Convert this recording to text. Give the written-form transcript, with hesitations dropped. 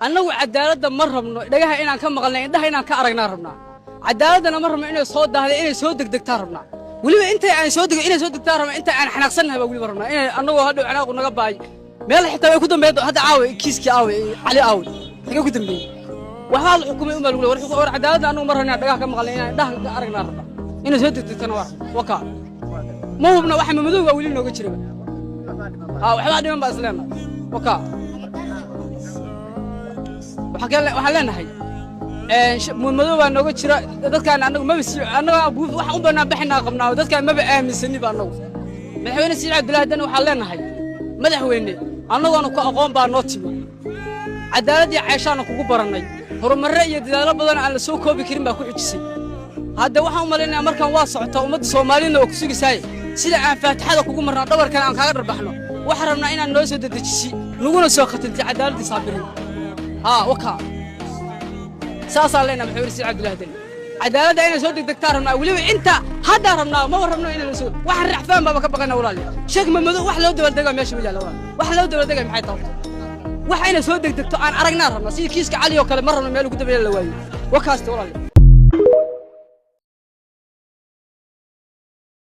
annagu cadaaladda ma rabno dhagaha inaan ka maqalnay indhaha inaan ka aragnaa rabnaa cadaaladana ma rabno inay soo daahday inay soo degdegtaa rabnaa weliba intay aan soo dego inay soo degtaa rabnaa inta aan xanaaqsannahay baa weliba rabnaa inay annagoo hadhow xanaaqu naga baay meel xitaa way ku dambeeyay hadda caawa kiiskii caawa cali caawa xagee ku dambeeyay waxaa la xukumay uma lagu leeyahay war cadaaladda annagu ma rabno inaan dhagaha ka maqalnay inaan indhaha ka aragnaa rabnaa inay soo degdegtana waa waka ma hubna waxa madowga weli nooga jiraba waxbaa dhiman baa isleenna waka waxaan leenahay madowbaa nooga jira dadkaan annagu maba annaga wax u banaan baxinaa qabnaa dadkaan maba aaminsaniba annagu madaxweyne Siciid Cabdilaahi Dani waxaan leenahay madaxweyne annagoona ku aqoon baa noo timi cadaaladii Cayshaana kugu barannay horumarre iyo dadaalo badan aan la soo koobi karin baa ku xujisay hadda waxaan u maleynayaa markaan waa socotaa ummadda Soomaaliyeed oo ku sugisay sida aan faataxada kugu marnaa dhabarkan aan kaaga dharbaxno waxaan rabnaa inaan noo soo dadajisi naguna soo khatintay cadaaladii saabirin وكا ساسا لنا محور سعيد عبد الله دني عدالة أنا سود الدكتور رمنا ولي أنت هذا رمنا ما رمنا إلى نسود واحد رحفان بابا كبقنا ورالي شيخ محمد واحد لو دول دقام ماشي مجال ورا واحد لو دول دقام حيطان واحد أنا سود الدكتور أنا أرجنا رمنا سي كيس كعلي وكلام مرة من ماله كتب لي الوالي وكاست ورالي